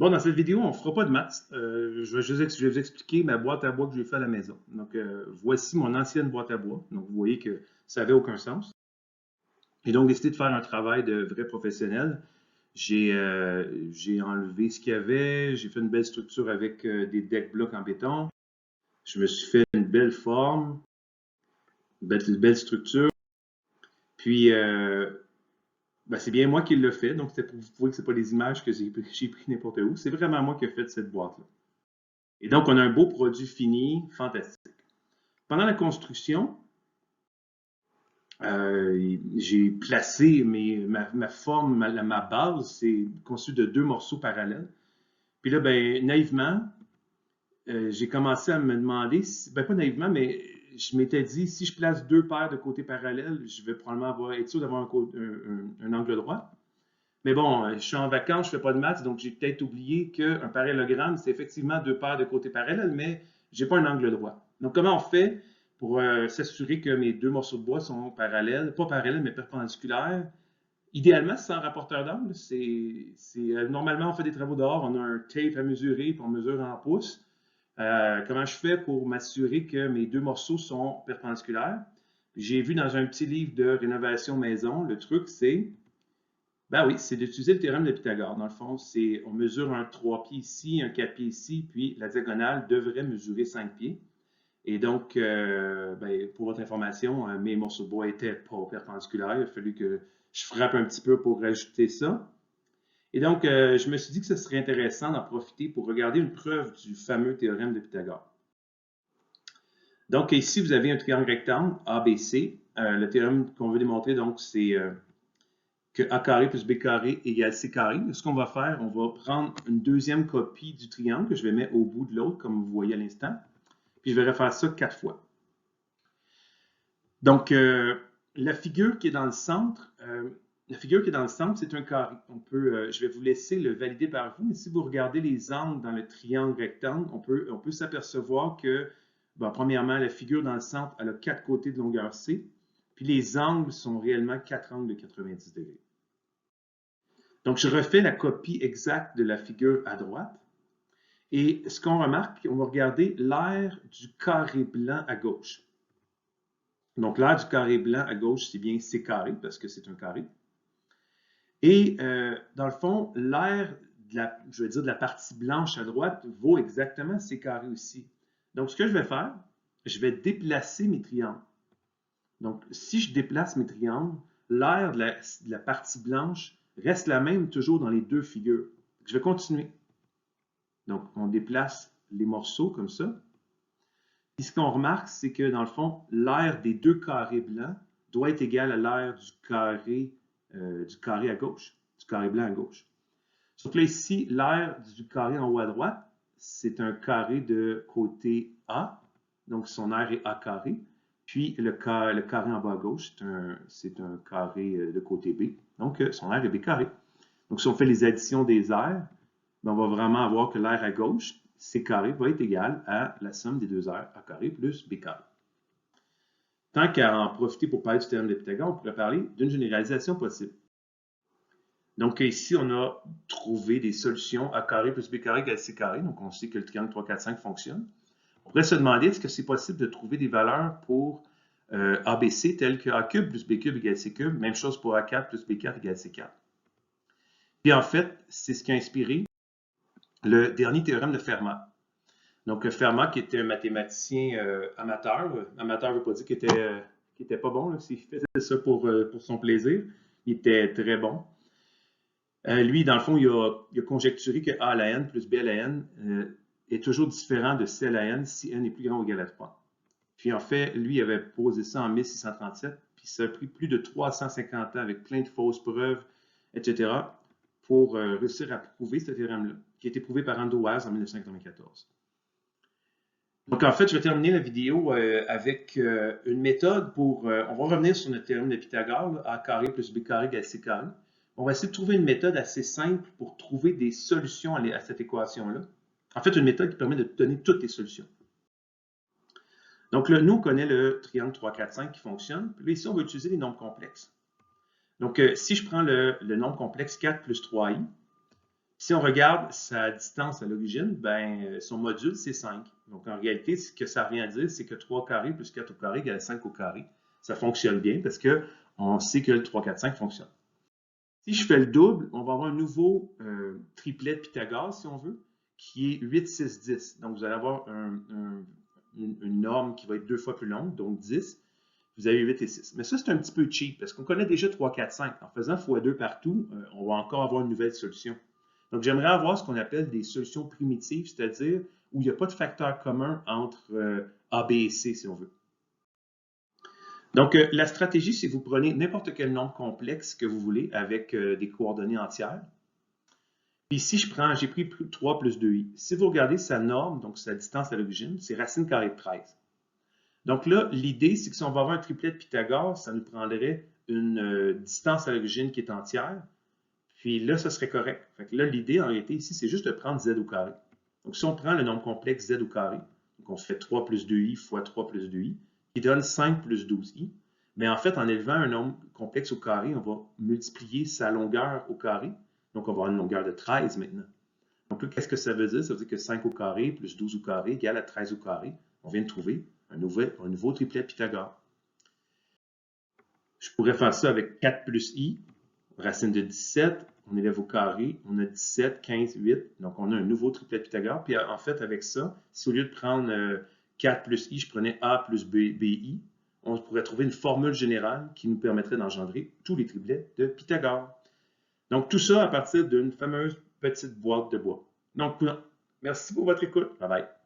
Bon, dans cette vidéo, on ne fera pas de maths. Je vais vous expliquer ma boîte à bois que j'ai fait à la maison. Donc, voici mon ancienne boîte à bois. Donc, vous voyez que ça n'avait aucun sens. J'ai donc décidé de faire un travail de vrai professionnel. J'ai enlevé ce qu'il y avait. J'ai fait une belle structure avec des deck blocs en béton. Je me suis fait une belle forme, une belle structure. Puis, ben, c'est bien moi qui l'ai fait. Donc, c'est pour vous prouver que ce pas des images que j'ai pris n'importe où. C'est vraiment moi qui ai fait cette boîte-là. Et donc, on a un beau produit fini, fantastique. Pendant la construction, j'ai placé ma forme, ma base, c'est conçu de deux morceaux parallèles. Puis là, ben, naïvement, j'ai commencé à me demander, ben pas naïvement, mais je m'étais dit, si je place deux paires de côtés parallèles, je vais probablement être sûr d'avoir un angle droit. Mais bon, je suis en vacances, je ne fais pas de maths, donc j'ai peut-être oublié qu'un parallélogramme, c'est effectivement deux paires de côtés parallèles, mais je n'ai pas un angle droit. Donc, comment on fait pour s'assurer que mes deux morceaux de bois sont parallèles, pas parallèles, mais perpendiculaires? Idéalement, c'est sans rapporteur d'angle. Normalement, on fait des travaux dehors, on a un tape à mesurer, puis on mesure en pouces. Comment je fais pour m'assurer que mes deux morceaux sont perpendiculaires? J'ai vu dans un petit livre de rénovation maison, le truc, c'est ben oui, c'est d'utiliser le théorème de Pythagore. Dans le fond, on mesure un 3 pieds ici, un 4 pieds ici, puis la diagonale devrait mesurer 5 pieds. Et donc, ben, pour votre information, mes morceaux de bois étaient pas perpendiculaires. Il a fallu que je frappe un petit peu pour rajouter ça. Et donc, je me suis dit que ce serait intéressant d'en profiter pour regarder une preuve du fameux théorème de Pythagore. Donc, ici, vous avez un triangle rectangle ABC. Le théorème qu'on veut démontrer, donc, c'est que A carré plus B carré égale C carré. Ce qu'on va faire, on va prendre une deuxième copie du triangle que je vais mettre au bout de l'autre, comme vous voyez à l'instant. Puis je vais refaire ça 4 fois. Donc, la figure qui est dans le centre, c'est un carré. Je vais vous laisser le valider par vous, mais si vous regardez les angles dans le triangle rectangle, on peut s'apercevoir que, bon, premièrement, la figure dans le centre, elle a 4 côtés de longueur C, puis les angles sont réellement 4 angles de 90 degrés. Donc, je refais la copie exacte de la figure à droite. Et ce qu'on remarque, on va regarder l'aire du carré blanc à gauche. Donc, l'aire du carré blanc à gauche, c'est bien C carré, parce que c'est un carré. Et dans le fond, l'aire de la partie blanche à droite vaut exactement C carré aussi. Donc, ce que je vais faire, je vais déplacer mes triangles. Donc, si je déplace mes triangles, l'aire de la partie blanche reste la même toujours dans les deux figures. Je vais continuer. Donc, on déplace les morceaux comme ça. Puis ce qu'on remarque, c'est que dans le fond, l'aire des deux carrés blancs doit être égale à l'aire du carré à gauche, du carré blanc à gauche. Sauf que là, ici, l'aire du carré en haut à droite, c'est un carré de côté A, donc son aire est A carré. Puis le carré en bas à gauche, c'est un carré de côté B, donc son aire est B carré. Donc si on fait les additions des aires, ben, on va vraiment avoir que l'aire à gauche, C carré, va être égal à la somme des deux aires A carré plus B carré. Tant qu'à en profiter pour parler du théorème de Pythagore, on pourrait parler d'une généralisation possible. Donc ici, on a trouvé des solutions A carré plus B carré égale C carré. Donc on sait que le triangle 3, 4, 5 fonctionne. On pourrait se demander, est-ce que c'est possible de trouver des valeurs pour ABC telles que A cube plus B cube égale C cube. Même chose pour A4 plus B4 égale C4. Puis en fait, c'est ce qui a inspiré le dernier théorème de Fermat. Donc Fermat, qui était un mathématicien amateur. Amateur ne veut pas dire qu'il était pas bon. S'il faisait ça pour son plaisir, il était très bon. Lui, dans le fond, il a conjecturé que A à la n plus B à la n est toujours différent de C à la n si n est plus grand ou égal à 3. Puis en fait, lui, il avait posé ça en 1637, puis ça a pris plus de 350 ans avec plein de fausses preuves, etc., pour réussir à prouver ce théorème-là, qui a été prouvé par Ambrose en 1994. Donc en fait, je vais terminer la vidéo avec une méthode pour... on va revenir sur notre théorème de Pythagore, là, A carré plus B carré égale C carré. On va essayer de trouver une méthode assez simple pour trouver des solutions à cette équation-là. En fait, une méthode qui permet de donner toutes les solutions. Donc là, nous, on connaît le triangle 3, 4, 5 qui fonctionne. Puis là, ici, on va utiliser les nombres complexes. Donc, si je prends le nombre complexe 4 plus 3i, Si on regarde sa distance à l'origine, ben, son module, c'est 5. Donc, en réalité, ce que ça revient à dire, c'est que 3 au carré plus 4 au carré égale 5 au carré. Ça fonctionne bien parce qu'on sait que le 3, 4, 5 fonctionne. Si je fais le double, on va avoir un nouveau triplet de Pythagore, si on veut, qui est 8, 6, 10. Donc, vous allez avoir une norme qui va être 2 fois plus longue, donc 10. Vous avez 8 et 6. Mais ça, c'est un petit peu cheap parce qu'on connaît déjà 3, 4, 5. En faisant x2 partout, on va encore avoir une nouvelle solution. Donc, j'aimerais avoir ce qu'on appelle des solutions primitives, c'est-à-dire où il n'y a pas de facteur commun entre A, B et C, si on veut. Donc, la stratégie, c'est que vous prenez n'importe quel nombre complexe que vous voulez avec des coordonnées entières. Puis ici, j'ai pris 3 plus 2i. Si vous regardez sa norme, donc sa distance à l'origine, c'est racine carrée de 13. Donc là, l'idée, c'est que si on va avoir un triplet de Pythagore, ça nous prendrait une distance à l'origine qui est entière. Puis là, ça serait correct. Fait que là, l'idée, en réalité, ici, c'est juste de prendre z au carré. Donc, si on prend le nombre complexe z au carré, donc on fait 3 plus 2i fois 3 plus 2i, qui donne 5 plus 12i. Mais en fait, en élevant un nombre complexe au carré, on va multiplier sa longueur au carré. Donc, on va avoir une longueur de 13 maintenant. Donc là, qu'est-ce que ça veut dire? Ça veut dire que 5 au carré plus 12 au carré égale à 13 au carré. On vient de trouver un nouveau triplet de Pythagore. Je pourrais faire ça avec 4 plus i, racine de 17, on élève au carré, on a 17, 15, 8, donc on a un nouveau triplet de Pythagore. Puis en fait, avec ça, si au lieu de prendre 4 plus i, je prenais a plus bi, on pourrait trouver une formule générale qui nous permettrait d'engendrer tous les triplets de Pythagore. Donc tout ça à partir d'une fameuse petite boîte de bois. Donc, merci pour votre écoute. Bye bye.